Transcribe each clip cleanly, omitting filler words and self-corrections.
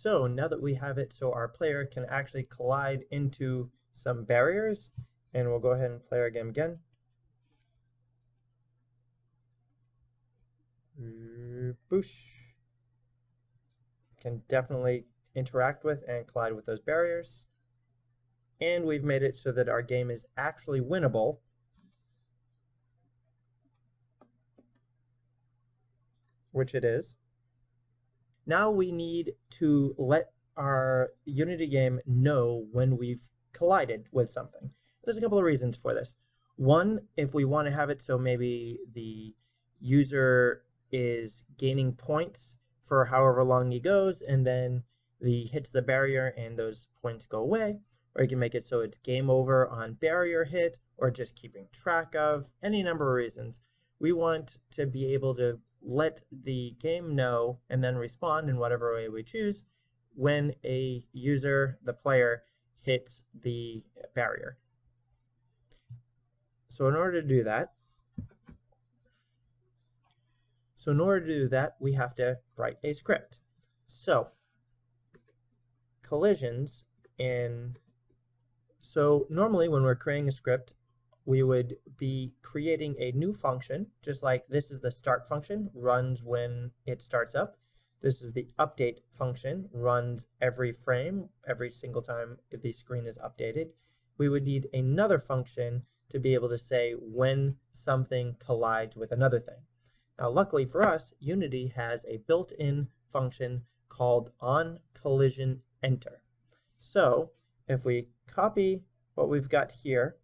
So now that we have it so our player can actually collide into some barriers, and we'll go ahead and play our game again. Boosh. Can definitely interact with and collide with those barriers. And we've made it so that our game is actually winnable. Which it is. Now we need to let our Unity game know when we've collided with something. There's a couple of reasons for this. One, if we want to have it so maybe the user is gaining points for however long he goes, and then he hits the barrier and those points go away. Or you can make it so it's game over on barrier hit, or just keeping track of, any number of reasons. We want to be able to let the game know and then respond in whatever way we choose when a user, the player, hits the barrier. So in order to do that, we have to write a script. So collisions so normally when we're creating a script, we would be creating a new function, just like this is the start function, runs when it starts up. This is the update function, runs every frame, every single time the screen is updated. We would need another function to be able to say when something collides with another thing. Now, luckily for us, Unity has a built-in function called onCollisionEnter. So if we copy what we've got here,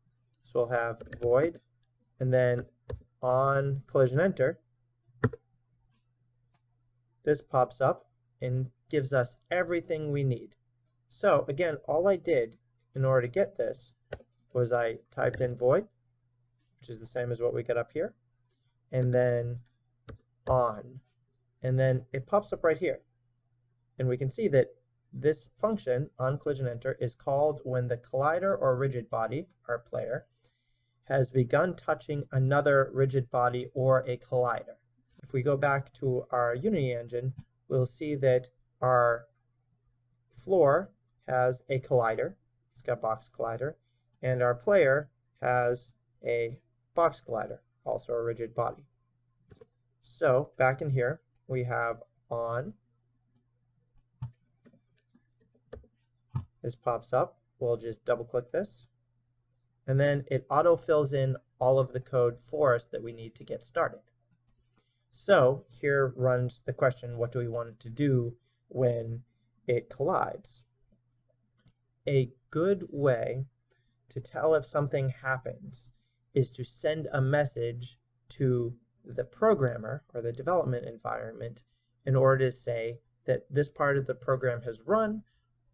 so we'll have void and then onCollisionEnter. This pops up and gives us everything we need. So again, all I did in order to get this was I typed in void, which is the same as what we got up here, and then on, and then it pops up right here. And we can see that this function, onCollisionEnter, is called when the collider or rigid body, our player, has begun touching another rigid body or a collider. If we go back to our Unity engine, we'll see that our floor has a collider, it's got box collider, and our player has a box collider, also a rigid body. So back in here, we have on. This pops up. We'll just double click this. And then it auto fills in all of the code for us that we need to get started. So here runs the question, what do we want it to do when it collides? A good way to tell if something happens is to send a message to the programmer or the development environment in order to say that this part of the program has run,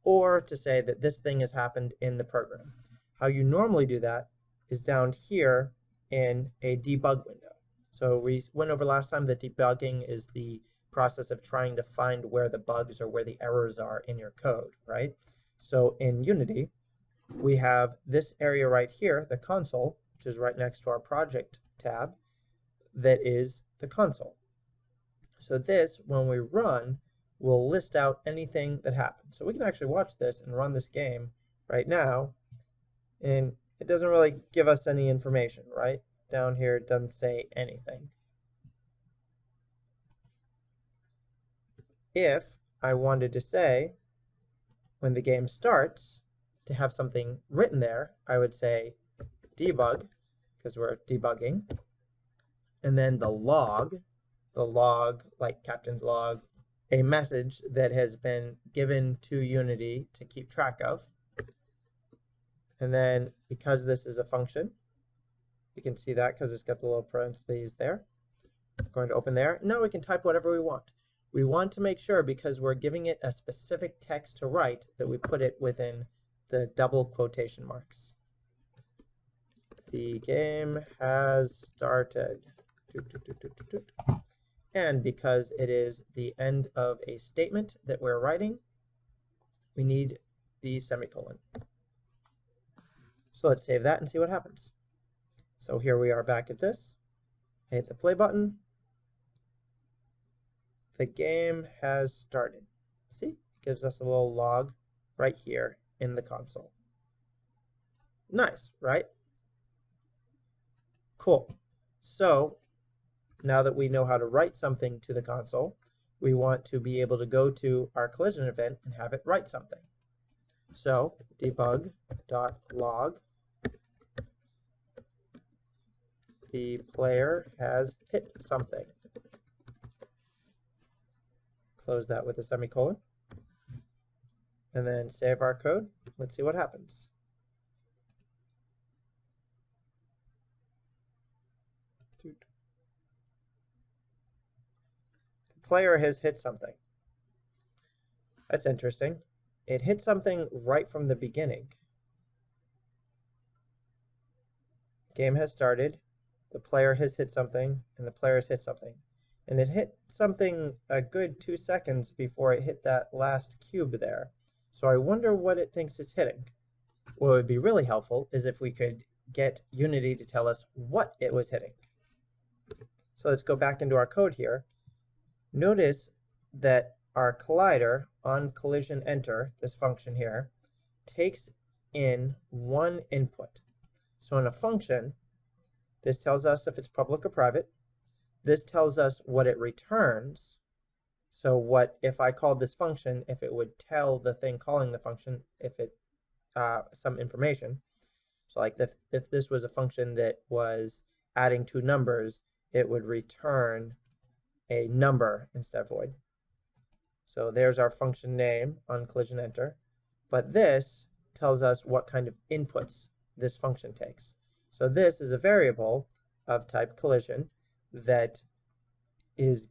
or to say that this thing has happened in the program. How you normally do that is down here in a debug window. So we went over last time that debugging is the process of trying to find where the bugs or where the errors are in your code, right? So in Unity, we have this area right here, the console, which is right next to our project tab, that is the console. So this, when we run, will list out anything that happened. So we can actually watch this and run this game right now, and it doesn't really give us any information, right? Down here it doesn't say anything. If I wanted to say, when the game starts, to have something written there, I would say debug, because we're debugging, and then the log like captain's log, a message that has been given to Unity to keep track of. And then because this is a function, you can see that because it's got the little parentheses there. I'm going to open there. Now we can type whatever we want. We want to make sure, because we're giving it a specific text to write, that we put it within the double quotation marks. The game has started. And because it is the end of a statement that we're writing, we need the semicolon. So let's save that and see what happens. So here we are back at this. Hit the play button. The game has started. See, you gives us a little log right here in the console. Nice, right? Cool. So now that we know how to write something to the console, we want to be able to go to our collision event and have it write something. So debug.log, the player has hit something. Close that with a semicolon. And then save our code. Let's see what happens. The player has hit something. That's interesting. It hit something right from the beginning. Game has started. The player has hit something, and the player has hit something. And it hit something a good 2 seconds before it hit that last cube there. So I wonder what it thinks it's hitting. What would be really helpful is if we could get Unity to tell us what it was hitting. So let's go back into our code here. Notice that our collider on collision enter, this function here, takes in one input. So in a function, this tells us if it's public or private. This tells us what it returns. So what if I called this function, if it would tell the thing calling the function if it some information. So like if this was a function that was adding two numbers, it would return a number instead of void. So there's our function name on collision enter. But this tells us what kind of inputs this function takes. So this is a variable of type collision that is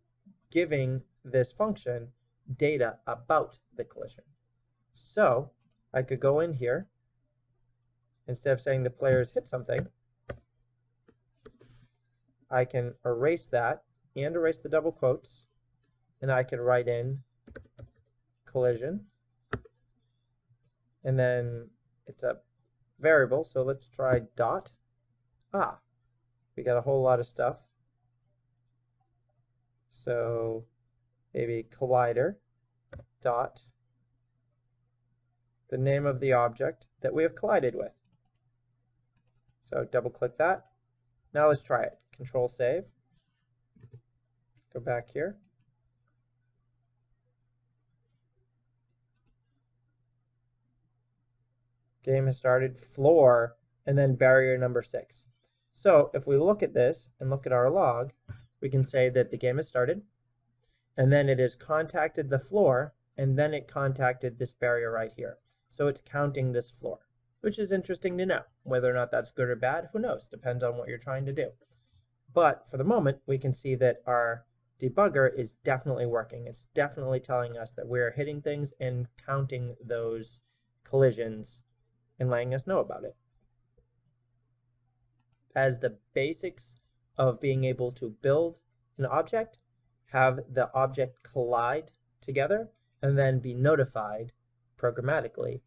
giving this function data about the collision. So I could go in here, instead of saying the player's hit something, I can erase that and erase the double quotes, and I can write in collision, and then it's a variable, so let's try dot. We got a whole lot of stuff. So maybe collider dot the name of the object that we have collided with. So double click that. Now let's try it. Control save. Go back here. Game has started, floor, and then barrier number 6. So if we look at this and look at our log, we can say that the game has started, and then it has contacted the floor, and then it contacted this barrier right here. So it's counting this floor, which is interesting to know. Whether or not that's good or bad, who knows? Depends on what you're trying to do. But for the moment, we can see that our debugger is definitely working. It's definitely telling us that we're hitting things and counting those collisions and letting us know about it. As the basics of being able to build an object, have the object collide together, and then be notified programmatically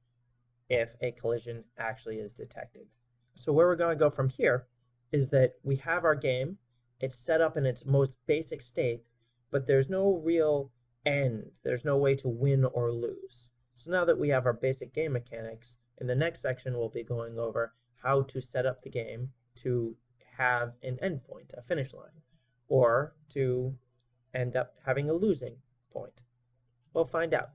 if a collision actually is detected. So where we're going to go from here is that we have our game. It's set up in its most basic state, but there's no real end. There's no way to win or lose. So now that we have our basic game mechanics, in the next section we'll be going over how to set up the game to have an endpoint, a finish line, or to end up having a losing point. We'll find out.